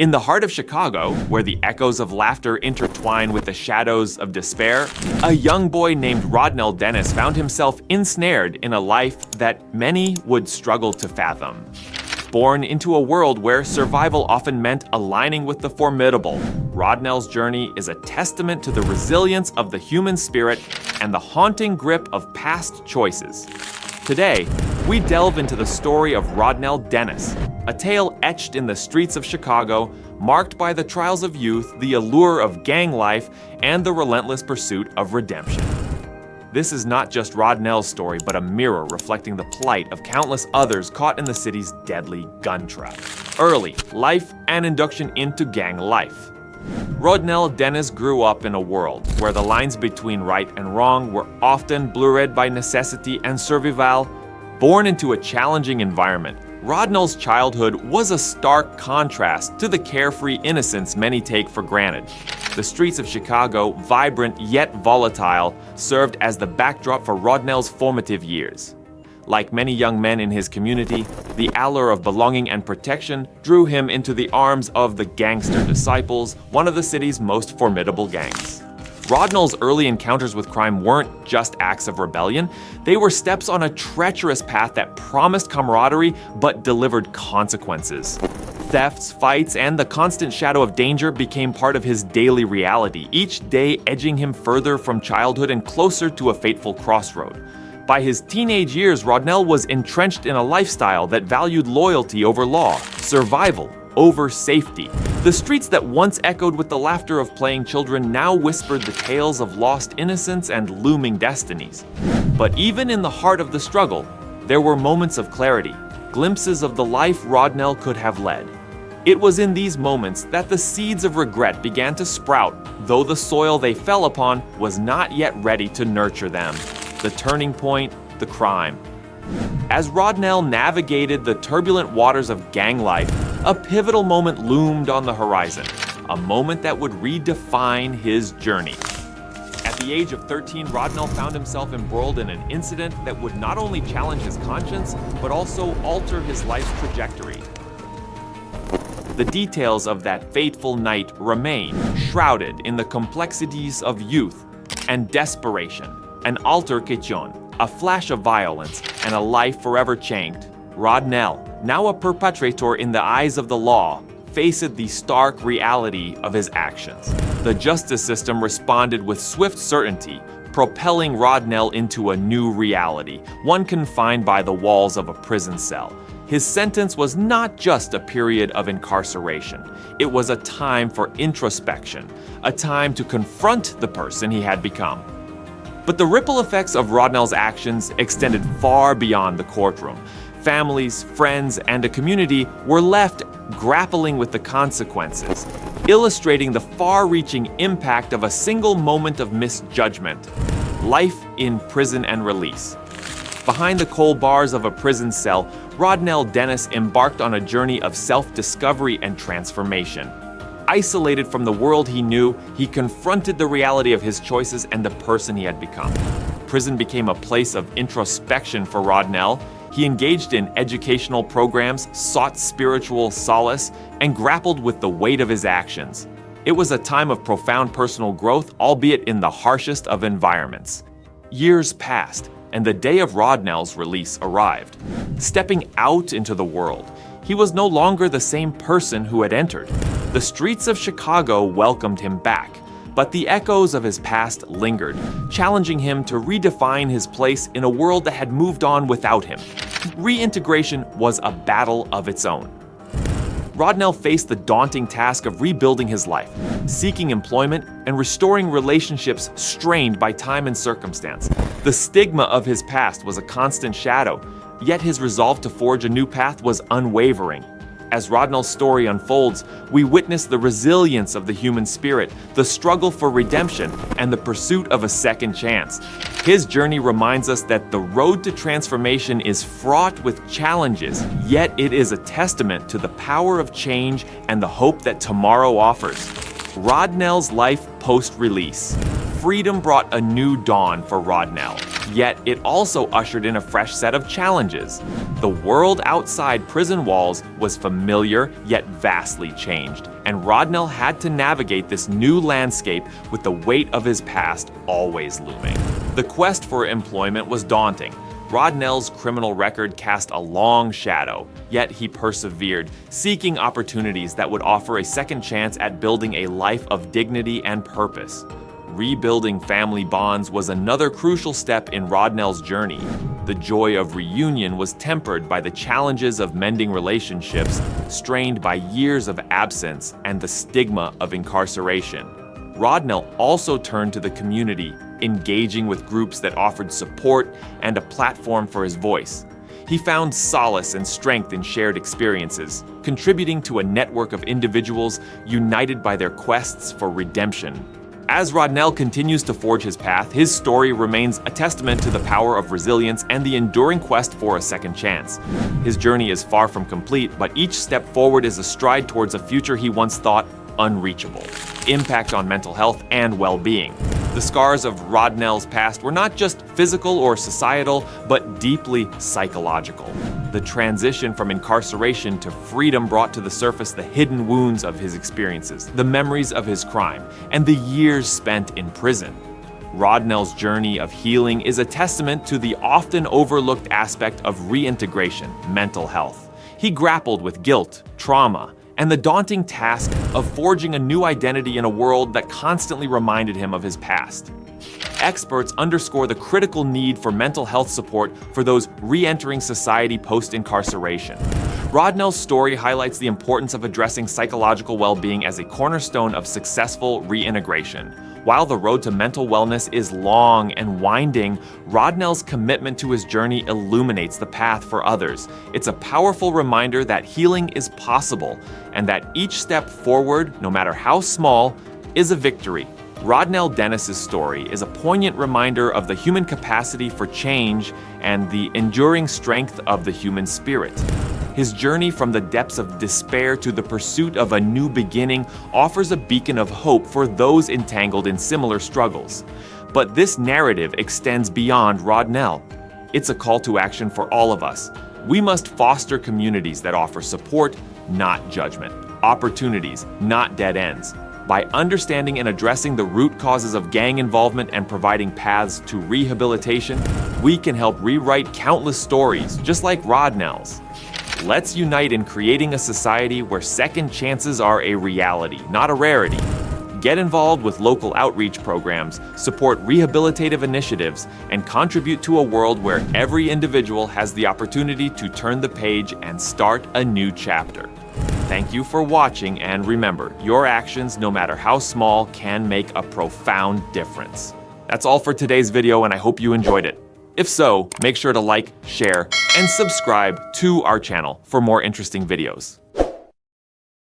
In the heart of Chicago, where the echoes of laughter intertwine with the shadows of despair, a young boy named Rodnell Dennis found himself ensnared in a life that many would struggle to fathom. Born into a world where survival often meant aligning with the formidable, Rodnell's journey is a testament to the resilience of the human spirit and the haunting grip of past choices. Today, we delve into the story of Rodnell Dennis, a tale etched in the streets of Chicago, marked by the trials of youth, the allure of gang life, and the relentless pursuit of redemption. This is not just Rodnell's story, but a mirror reflecting the plight of countless others caught in the city's deadly gun trap. Early life and induction into gang life. Rodnell Dennis grew up in a world where the lines between right and wrong were often blurred by necessity and survival. Born into a challenging environment, Rodnell's childhood was a stark contrast to the carefree innocence many take for granted. The streets of Chicago, vibrant yet volatile, served as the backdrop for Rodnell's formative years. Like many young men in his community, the allure of belonging and protection drew him into the arms of the Gangster Disciples, one of the city's most formidable gangs. Rodnell's early encounters with crime weren't just acts of rebellion, they were steps on a treacherous path that promised camaraderie but delivered consequences. Thefts, fights, and the constant shadow of danger became part of his daily reality, each day edging him further from childhood and closer to a fateful crossroad. By his teenage years, Rodnell was entrenched in a lifestyle that valued loyalty over law, survival over safety. The streets that once echoed with the laughter of playing children now whispered the tales of lost innocence and looming destinies. But even in the heart of the struggle, there were moments of clarity, glimpses of the life Rodnell could have led. It was in these moments that the seeds of regret began to sprout, though the soil they fell upon was not yet ready to nurture them. The turning point, the crime. As Rodnell navigated the turbulent waters of gang life, a pivotal moment loomed on the horizon, a moment that would redefine his journey. At the age of 13, Rodnell found himself embroiled in an incident that would not only challenge his conscience, but also alter his life's trajectory. The details of that fateful night remain shrouded in the complexities of youth and desperation. An altercation, a flash of violence, and a life forever changed. Rodnell, now a perpetrator in the eyes of the law, faced the stark reality of his actions. The justice system responded with swift certainty, propelling Rodnell into a new reality, one confined by the walls of a prison cell. His sentence was not just a period of incarceration. It was a time for introspection, a time to confront the person he had become. But the ripple effects of Rodnell's actions extended far beyond the courtroom. Families, friends, and a community were left grappling with the consequences, illustrating the far-reaching impact of a single moment of misjudgment. Life in prison and release. Behind the cold bars of a prison cell, Rodnell Dennis embarked on a journey of self-discovery and transformation. Isolated from the world he knew, he confronted the reality of his choices and the person he had become. Prison became a place of introspection for Rodnell. He engaged in educational programs, sought spiritual solace, and grappled with the weight of his actions. It was a time of profound personal growth, albeit in the harshest of environments. Years passed, and the day of Rodnell's release arrived. Stepping out into the world, he was no longer the same person who had entered. The streets of Chicago welcomed him back, but the echoes of his past lingered, challenging him to redefine his place in a world that had moved on without him. Reintegration was a battle of its own. Rodnell faced the daunting task of rebuilding his life, seeking employment, and restoring relationships strained by time and circumstance. The stigma of his past was a constant shadow, yet his resolve to forge a new path was unwavering. As Rodnell's story unfolds, we witness the resilience of the human spirit, the struggle for redemption, and the pursuit of a second chance. His journey reminds us that the road to transformation is fraught with challenges, yet it is a testament to the power of change and the hope that tomorrow offers. Rodnell's life post-release. Freedom brought a new dawn for Rodnell. Yet it also ushered in a fresh set of challenges. The world outside prison walls was familiar yet vastly changed, and Rodnell had to navigate this new landscape with the weight of his past always looming. The quest for employment was daunting. Rodnell's criminal record cast a long shadow, yet he persevered, seeking opportunities that would offer a second chance at building a life of dignity and purpose. Rebuilding family bonds was another crucial step in Rodnell's journey. The joy of reunion was tempered by the challenges of mending relationships, strained by years of absence and the stigma of incarceration. Rodnell also turned to the community, engaging with groups that offered support and a platform for his voice. He found solace and strength in shared experiences, contributing to a network of individuals united by their quests for redemption. As Rodnell continues to forge his path, his story remains a testament to the power of resilience and the enduring quest for a second chance. His journey is far from complete, but each step forward is a stride towards a future he once thought unreachable. Impact on mental health and well-being. The scars of Rodnell's past were not just physical or societal, but deeply psychological. The transition from incarceration to freedom brought to the surface the hidden wounds of his experiences, the memories of his crime, and the years spent in prison. Rodnell's journey of healing is a testament to the often overlooked aspect of reintegration, mental health. He grappled with guilt, trauma, and the daunting task of forging a new identity in a world that constantly reminded him of his past. Experts underscore the critical need for mental health support for those re-entering society post-incarceration. Rodnell's story highlights the importance of addressing psychological well-being as a cornerstone of successful reintegration. While the road to mental wellness is long and winding, Rodnell's commitment to his journey illuminates the path for others. It's a powerful reminder that healing is possible, and that each step forward, no matter how small, is a victory. Rodnell Dennis's story is a poignant reminder of the human capacity for change and the enduring strength of the human spirit. His journey from the depths of despair to the pursuit of a new beginning offers a beacon of hope for those entangled in similar struggles. But this narrative extends beyond Rodnell. It's a call to action for all of us. We must foster communities that offer support, not judgment, opportunities, not dead ends. By understanding and addressing the root causes of gang involvement and providing paths to rehabilitation, we can help rewrite countless stories, just like Rodnell's. Let's unite in creating a society where second chances are a reality, not a rarity. Get involved with local outreach programs, support rehabilitative initiatives, and contribute to a world where every individual has the opportunity to turn the page and start a new chapter. Thank you for watching, and remember, your actions, no matter how small, can make a profound difference. That's all for today's video, and I hope you enjoyed it. If so, make sure to like, share, and subscribe to our channel for more interesting videos.